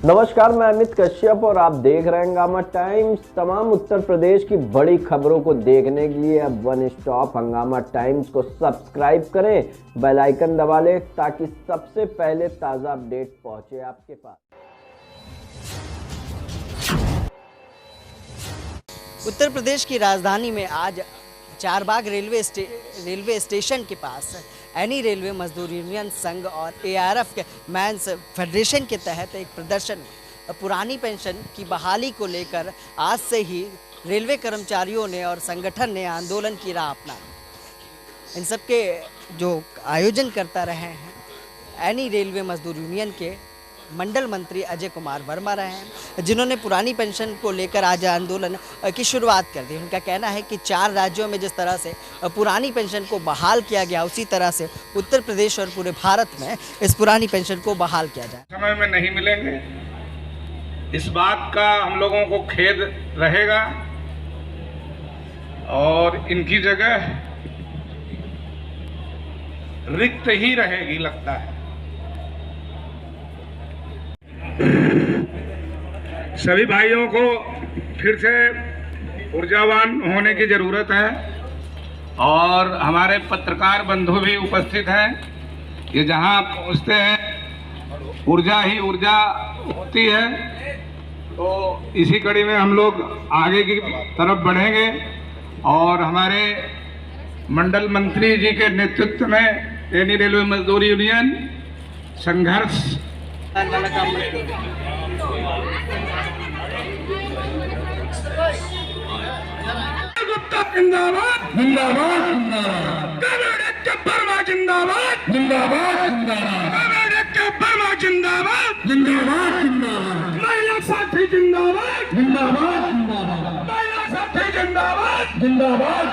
नमस्कार, मैं अमित कश्यप और आप देख रहे हैं हंगामा टाइम्स। तमाम उत्तर प्रदेश की बड़ी खबरों को देखने के लिए अब वन स्टॉप हंगामा टाइम्स को सब्सक्राइब करें, बेल आइकन दबा लें ताकि सबसे पहले ताज़ा अपडेट पहुंचे आपके पास। उत्तर प्रदेश की राजधानी में आज चारबाग रेलवे स्टेशन के पास एनी रेलवे मजदूर यूनियन संघ और एआरएफ के मैंस फेडरेशन के तहत एक प्रदर्शन पुरानी पेंशन की बहाली को लेकर आज से ही रेलवे कर्मचारियों ने और संगठन ने आंदोलन की राह अपनाई। इन सब के जो आयोजन करता रहे हैं एनी रेलवे मजदूर यूनियन के मंडल मंत्री अजय कुमार वर्मा रहे हैं, जिन्होंने पुरानी पेंशन को लेकर आज आंदोलन की शुरुआत कर दी। उनका कहना है कि 4 राज्यों में जिस तरह से पुरानी पेंशन को बहाल किया गया, उसी तरह से उत्तर प्रदेश और पूरे भारत में इस पुरानी पेंशन को बहाल किया जाए। समय में नहीं मिलेंगे, इस बात का हम लोगों को खेद रहेगा और इनकी जगह रिक्त ही रहेगी लगता है। सभी भाइयों को फिर से ऊर्जावान होने की जरूरत है और हमारे पत्रकार बंधु भी उपस्थित हैं। ये जहां पहुंचते हैं ऊर्जा ही ऊर्जा होती है, तो इसी कड़ी में हम लोग आगे की तरफ बढ़ेंगे और हमारे मंडल मंत्री जी के नेतृत्व में एनी रेलवे मजदूर यूनियन संघर्ष जिंदाबाद जिंदाबाद जिंदाबाद जिंदाबाद जिंदाबाद जिंदाबाद महिला साथी जिंदाबाद जिंदाबाद महिला साथी जिंदाबाद जिंदाबाद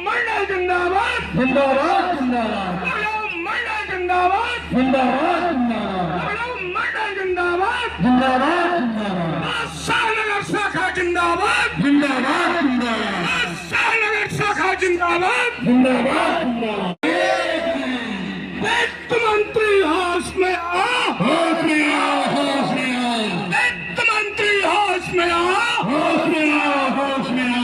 मंडल जिंदाबाद जिंदाबाद मंडल जिंदाबाद जिंदाबाद मंडल जिंदाबाद जिंदाबाद शाहनगर शाखा जिंदाबाद जिंदाबाद शाहनगर शाखा जिंदाबाद जिंदाबाद। वित्त मंत्री होश में आ, होश में आ, होश में आ। वित्त मंत्री होश में आ, होश में आ, होश में आ।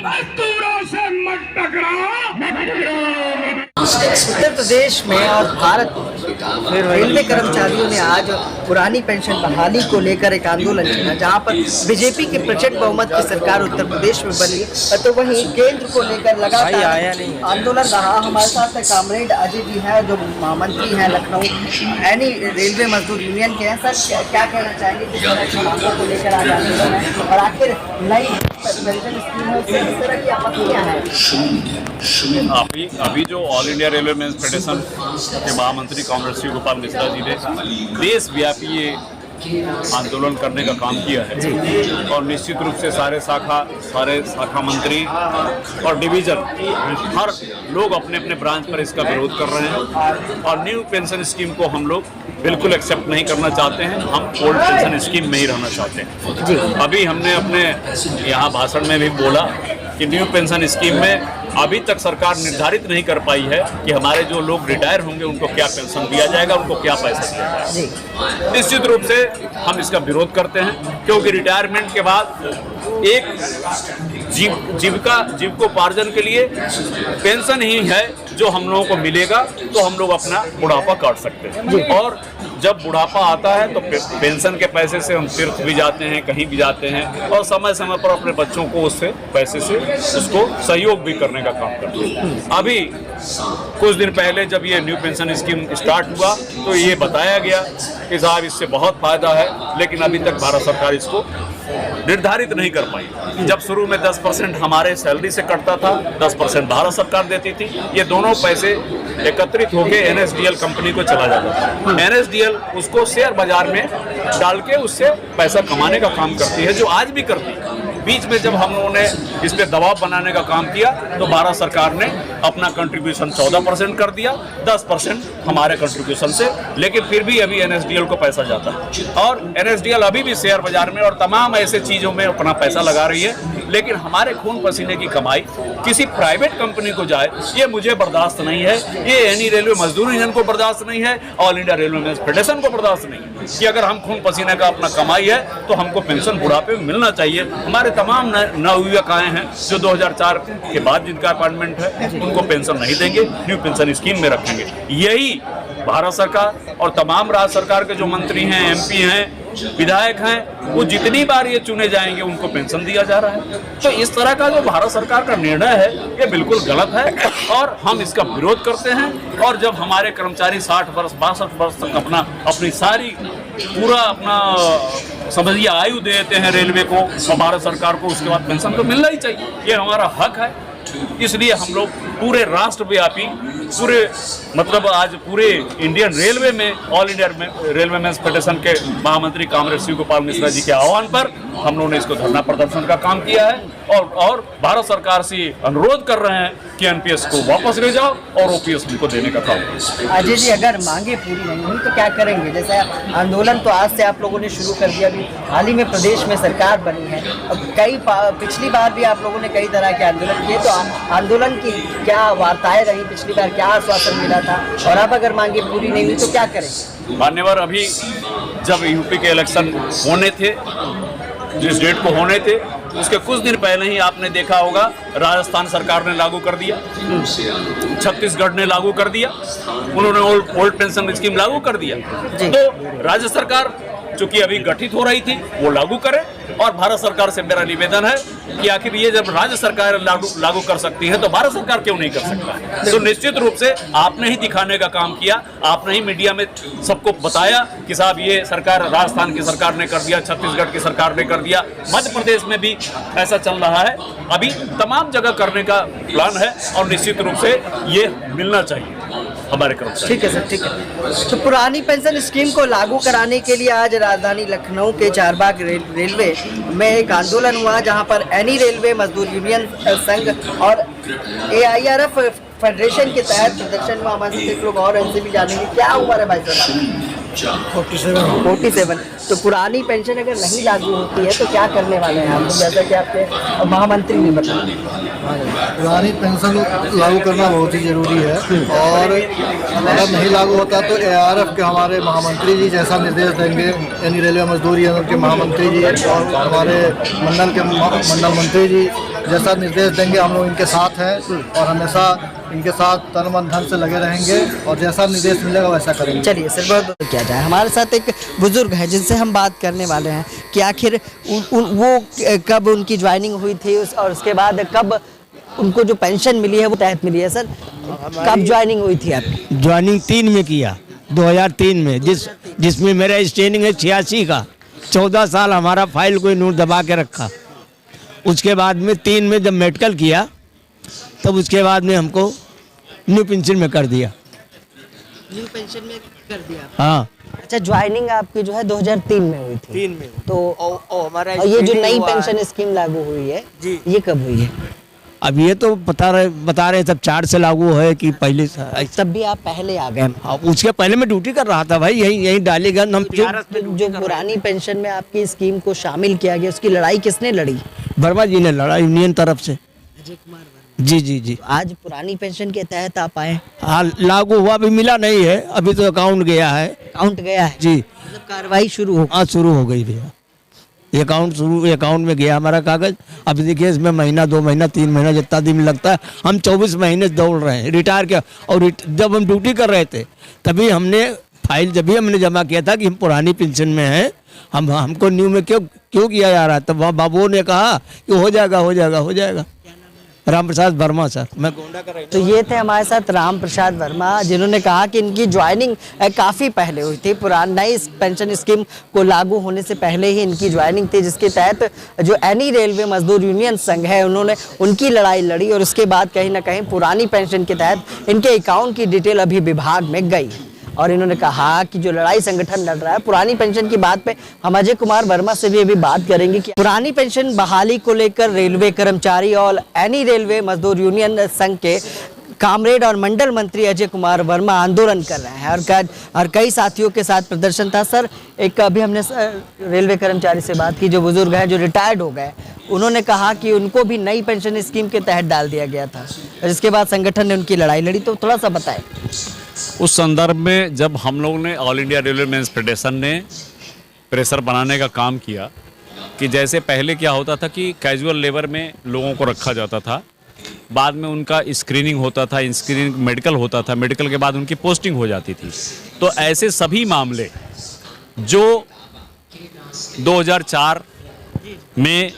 मजदूरों से मत टकराओ, मत टकराओ। उत्तर प्रदेश में और भारत में रेलवे कर्मचारियों ने आज पुरानी पेंशन बहाली को लेकर एक आंदोलन किया, जहां पर बीजेपी के प्रचंड बहुमत की सरकार उत्तर प्रदेश में बनी, तो वहीं केंद्र को लेकर लगातार आंदोलन रहा। हमारे साथ कामरेड अजय जी हैं, जो महामंत्री हैं लखनऊ एनी रेलवे मजदूर यूनियन के हैं। सर, क्या कहना चाहेंगे किस तरह को लेकर आज आंदोलन है और आखिर नई पेंशन स्कीम है उससे किस तरह की आपत्तियां हैं? अभी जो All India Railway Men's Federation के महामंत्री कॉमरेड श्री गोपाल मिश्रा जी ने देशव्यापी ये आंदोलन करने का काम किया है और निश्चित रूप से सारे शाखा मंत्री और डिवीजन हर लोग अपने अपने ब्रांच पर इसका विरोध कर रहे हैं और न्यू पेंशन स्कीम को हम लोग बिल्कुल एक्सेप्ट नहीं करना चाहते हैं। हम ओल्ड पेंशन स्कीम में ही रहना चाहते हैं। अभी हमने अपने यहाँ भाषण में भी बोला कि न्यू पेंशन स्कीम में अभी तक सरकार निर्धारित नहीं कर पाई है कि हमारे जो लोग रिटायर होंगे उनको क्या पेंशन दिया जाएगा, उनको क्या पैसा दिया जाएगा। निश्चित रूप से हम इसका विरोध करते हैं, क्योंकि रिटायरमेंट के बाद एक जीविकोपार्जन के लिए पेंशन ही है जो हम लोगों को मिलेगा, तो हम लोग अपना बुढ़ापा काट सकते हैं। और जब बुढ़ापा आता है तो पेंशन के पैसे से हम तीर्थ भी जाते हैं, कहीं भी जाते हैं और समय समय पर अपने बच्चों को उससे पैसे से उसको सहयोग भी करने का काम करते हैं। अभी कुछ दिन पहले जब ये न्यू पेंशन स्कीम स्टार्ट हुआ तो ये बताया गया कि साहब इससे बहुत फायदा है, लेकिन अभी तक भारत सरकार इसको निर्धारित नहीं कर पाई। जब शुरू में 10% हमारे सैलरी से कटता था, 10% भारत सरकार देती थी। ये दोनों पैसे एकत्रित होकर NSDL कंपनी को चला जाता था। NSDL उसको शेयर बाजार में डाल के उससे पैसा कमाने का काम करती है, जो आज भी करती है। बीच में जब हम लोगों ने इस पे दबाव बनाने का काम किया तो भारत सरकार ने अपना कंट्रीब्यूशन 14% कर दिया, 10% हमारे कंट्रीब्यूशन से, लेकिन फिर भी अभी NSDL को पैसा जाता है और NSDL अभी भी शेयर बाजार में और तमाम ऐसे चीज़ों में अपना पैसा लगा रही है। लेकिन हमारे खून पसीने की कमाई किसी प्राइवेट कंपनी को जाए, ये मुझे बर्दाश्त नहीं है, ये एनी रेलवे मजदूर यूनियन को बर्दाश्त नहीं है, All India Railway Men's Federation को बर्दाश्त नहीं है कि अगर हम खून पसीने का अपना कमाई है तो हमको पेंशन बुढ़ापे में मिलना चाहिए। हमारे तमाम नवयुवक आए हैं जो 2004 के बाद जिनका अपॉइंटमेंट है, उनको पेंशन नहीं देंगे, न्यू पेंशन स्कीम में रखेंगे। यही भारत सरकार और तमाम राज्य सरकार के जो मंत्री हैं, MP हैं, विधायक हैं, वो जितनी बार ये चुने जाएंगे उनको पेंशन दिया जा रहा है। तो इस तरह का जो भारत सरकार का निर्णय है ये बिल्कुल गलत है और हम इसका विरोध करते हैं। और जब हमारे कर्मचारी 60 वर्ष 62 वर्ष तक अपनी सारी पूरा अपना समझिए आयु देते हैं रेलवे को और भारत सरकार को, उसके बाद पेंशन तो मिलना ही चाहिए, ये हमारा हक है। इसलिए हम लोग पूरे राष्ट्रव्यापी आज पूरे इंडियन रेलवे में All India Railway Men's Federation के महामंत्री कामरेड शिव गोपाल मिश्रा जी के आह्वान पर हम लोगों ने इसको धरना प्रदर्शन का काम किया है और भारत सरकार से अनुरोध कर रहे हैं कि NPS को वापस ले जाओ और OPS उनको देने का काम करें। अजय जी, अगर मांगे पूरी नहीं हुई तो क्या करेंगे? जैसे आंदोलन तो आज से आप लोगों ने शुरू कर दिया, अभी हाल ही में प्रदेश में सरकार बनी है, अब पिछली बार भी आप लोगों ने कई तरह के आंदोलन किए, तो आंदोलन की क्या वार्ताएं रही, पिछली बार क्या आश्वासन मिला था, और अब अगर मांगे पूरी नहीं हुई तो क्या करेंगे? मान्यवर, अभी जब यूपी के इलेक्शन होने थे, जिस डेट को होने थे, उसके कुछ दिन पहले ही आपने देखा होगा राजस्थान सरकार ने लागू कर दिया, छत्तीसगढ़ ने लागू कर दिया, उन्होंने ओल्ड पेंशन स्कीम लागू कर दिया। तो राज्य सरकार चूंकि अभी गठित हो रही थी वो लागू करे, और भारत सरकार से मेरा निवेदन है कि आखिर ये जब राज्य सरकार लागू कर सकती है तो भारत सरकार क्यों नहीं कर सकता है? तो निश्चित रूप से आपने ही दिखाने का काम किया, आपने ही मीडिया में सबको बताया कि साहब ये सरकार राजस्थान की सरकार ने कर दिया, छत्तीसगढ़ की सरकार ने कर दिया, मध्य प्रदेश में भी ऐसा चल रहा है, अभी तमाम जगह करने का प्लान है और निश्चित रूप से ये मिलना चाहिए हमारे कर्मचारी। ठीक है सर, ठीक है। तो पुरानी पेंशन स्कीम को लागू कराने के लिए आज राजधानी लखनऊ के चारबाग रेलवे में एक आंदोलन हुआ, जहां पर एनी रेलवे मजदूर यूनियन संघ और AIRF फेडरेशन के तहत प्रदर्शन हुआ। हमारे साथ एक लोग और इनसे भी जानेंगे, क्या उम्र है भाई साहब? 47। तो पुरानी पेंशन अगर नहीं लागू होती है तो क्या करने वाले हैं आप? जैसा कि आपके महामंत्री ने बताया, पुरानी पेंशन लागू करना बहुत ही जरूरी है, और अगर नहीं लागू होता तो AIRF के हमारे महामंत्री जी जैसा निर्देश देंगे, यानी रेलवे मजदूर यूनियन के महामंत्री जी और हमारे मंडल मंत्री जी जैसा निर्देश देंगे, हम लोग इनके साथ हैं और हमेशा इनके साथ तन मन धन से लगे रहेंगे और जैसा निर्देश मिलेगा वैसा करेंगे। चलिए सर, बहुत किया जाए। हमारे साथ एक बुजुर्ग है जिनसे हम बात करने वाले हैं कि आखिर वो कब उनकी ज्वाइनिंग हुई थी और उसके बाद कब उनको जो पेंशन मिली है वो तहत मिली है। सर, कब ज्वाइनिंग हुई थी आपकी? ज्वाइनिंग 3 में किया, 2003 में, जिसमें मेरा स्टैंडिंग है 86 का। 14 साल हमारा फाइल कोई नोट दबा के रखा। उसके बाद में 3 में जब मेडिकल किया तब उसके बाद में हमको न्यू पेंशन में कर दिया। न्यू पेंशन में कर दिया? हाँ। अच्छा, ज्वाइनिंग आपकी जो है 2003 में हुई थी? 3 में। तो हमारा ये जो नई पेंशन स्कीम लागू हुई है जी, ये कब हुई है? अब ये तो बता रहे सब 4 से लागू है कि पहले से? तब भी आप पहले आ गए। उसके पहले मैं ड्यूटी कर रहा था भाई, यही डालीगंज। हम जो पुरानी पेंशन में आपकी स्कीम को शामिल किया गया, उसकी लड़ाई किसने लड़ी? वर्मा जी ने लड़ा, यूनियन तरफ से। अजय कुमार वर्मा। जी। आज पुरानी पेंशन के तहत आप आए? हाँ, लागू हुआ, अभी मिला नहीं है, अभी तो अकाउंट गया है। अकाउंट गया है जी, मतलब कार्रवाई शुरू हो? हाँ, शुरू हो गई भैया। अकाउंट में गया हमारा कागज। अब देखिए इसमें महीना, 2 महीना, 3 महीना जितना दिन लगता है, हम 24 महीने दौड़ रहे हैं। रिटायर किया और जब हम ड्यूटी कर रहे थे तभी हमने फाइल हमने जमा किया था कि हम पुरानी पेंशन में हैं, हमको न्यू में क्यों किया जा रहा है। तब वहाँ बाबू ने कहा कि हो जाएगा। राम प्रसाद वर्मा सर, मैं गोंडा का रहने। तो ये थे हमारे साथ राम प्रसाद वर्मा, जिन्होंने कहा कि इनकी ज्वाइनिंग काफ़ी पहले हुई थी। पुरानी नई पेंशन स्कीम को लागू होने से पहले ही इनकी ज्वाइनिंग थी, जिसके तहत जो एनी रेलवे मजदूर यूनियन संघ है उन्होंने उनकी लड़ाई लड़ी, और उसके बाद कहीं ना कहीं पुरानी पेंशन के तहत इनके अकाउंट की डिटेल अभी विभाग में गई। और इन्होंने कहा कि जो लड़ाई संगठन लड़ रहा है पुरानी पेंशन की बात पे हम अजय कुमार वर्मा से भी अभी बात करेंगे कि पुरानी पेंशन बहाली को लेकर रेलवे कर्मचारी और एनी रेलवे मजदूर यूनियन संघ के कामरेड और मंडल मंत्री अजय कुमार वर्मा आंदोलन कर रहे हैं और कई साथियों के साथ प्रदर्शन था। सर, एक अभी हमने रेलवे कर्मचारी से बात की जो बुजुर्ग हैं, जो रिटायर्ड हो गए, उन्होंने कहा कि उनको भी नई पेंशन स्कीम के तहत डाल दिया गया था, जिसके बाद संगठन ने उनकी लड़ाई लड़ी। तो थोड़ा सा बताएं। उस संदर्भ में जब हम लोगों ने All India Railway Men's Federation ने प्रेशर बनाने का काम किया कि जैसे पहले क्या होता था कि कैजुअल लेबर में लोगों को रखा जाता था, बाद में उनका स्क्रीनिंग होता था, स्क्रीनिंग मेडिकल होता था, मेडिकल के बाद उनकी पोस्टिंग हो जाती थी। तो ऐसे सभी मामले जो 2004 में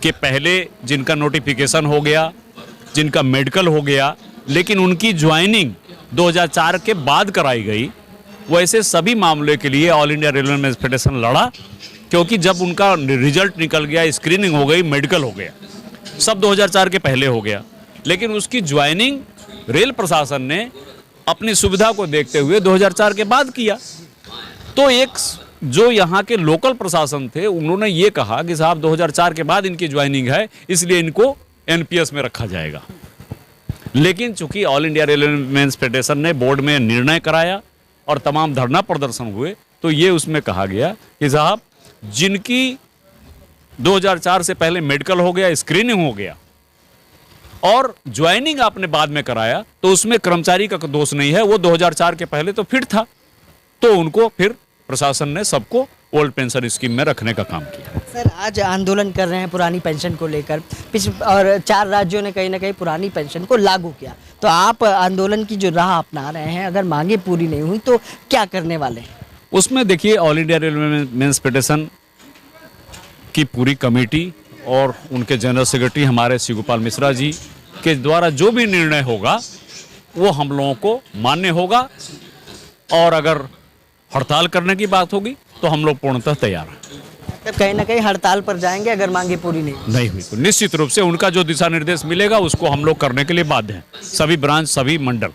के पहले जिनका नोटिफिकेशन हो गया, जिनका मेडिकल हो गया, लेकिन उनकी ज्वाइनिंग 2004 के बाद कराई गई, वैसे सभी मामले के लिए All India Railway Men's Federation लड़ा, क्योंकि जब उनका रिजल्ट निकल गया, स्क्रीनिंग हो गई, मेडिकल हो गया, सब 2004 के पहले हो गया, लेकिन उसकी ज्वाइनिंग रेल प्रशासन ने अपनी सुविधा को देखते हुए 2004 के बाद किया। तो एक जो यहाँ के लोकल प्रशासन थे, उन्होंने ये कहा कि साहब 2004 के बाद इनकी ज्वाइनिंग है, इसलिए इनको एनपीएस में रखा जाएगा। लेकिन चूंकि All India Railway Men's Federation ने बोर्ड में निर्णय कराया और तमाम धरना प्रदर्शन हुए, तो ये उसमें कहा गया कि साहब जिनकी 2004 से पहले मेडिकल हो गया, स्क्रीनिंग हो गया और ज्वाइनिंग आपने बाद में कराया, तो उसमें कर्मचारी का दोष नहीं है, वो 2004 के पहले तो फिट था। तो उनको फिर प्रशासन ने सबको ओल्ड पेंशन स्कीम में रखने का काम किया। सर, आज आंदोलन कर रहे हैं पुरानी पेंशन को लेकर, और 4 राज्यों ने कहीं ना कहीं पुरानी पेंशन को लागू किया। तो आप आंदोलन की जो राह अपना रहे हैं, अगर मांगे पूरी नहीं हुई तो क्या करने वाले हैं? उसमें देखिए, All India Railway Men's Federation की पूरी कमेटी और उनके जनरल सेक्रेटरी हमारे शिव गोपाल मिश्रा जी के द्वारा जो भी निर्णय होगा वो हम लोगों को मान्य होगा, और अगर हड़ताल करने की बात होगी तो हम लोग पूर्णतः तैयार हैं। तब कहीं ना कहीं हड़ताल पर जाएंगे अगर मांगे पूरी नहीं हुई तो निश्चित रूप से उनका जो दिशा निर्देश मिलेगा उसको हम लोग करने के लिए बाध्य हैं, सभी ब्रांच, सभी मंडल।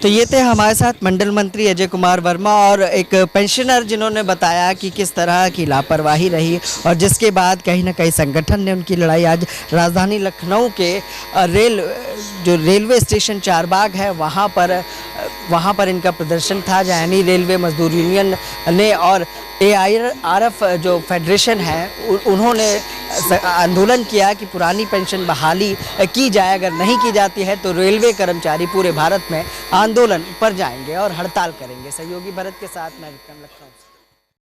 तो ये थे हमारे साथ मंडल मंत्री अजय कुमार वर्मा और एक पेंशनर, जिन्होंने बताया कि किस तरह की लापरवाही रही और जिसके बाद कहीं ना कहीं संगठन ने उनकी लड़ाई आज राजधानी लखनऊ के रेलवे स्टेशन चारबाग है, वहाँ पर इनका प्रदर्शन था, जहाँ यानी रेलवे मजदूर यूनियन ने और AIRF जो फेडरेशन है उन्होंने आंदोलन किया कि पुरानी पेंशन बहाली की जाए। अगर नहीं की जाती है तो रेलवे कर्मचारी पूरे भारत में आंदोलन पर जाएंगे और हड़ताल करेंगे। सहयोगी भरत के साथ मैं विक्रम, लखनऊ।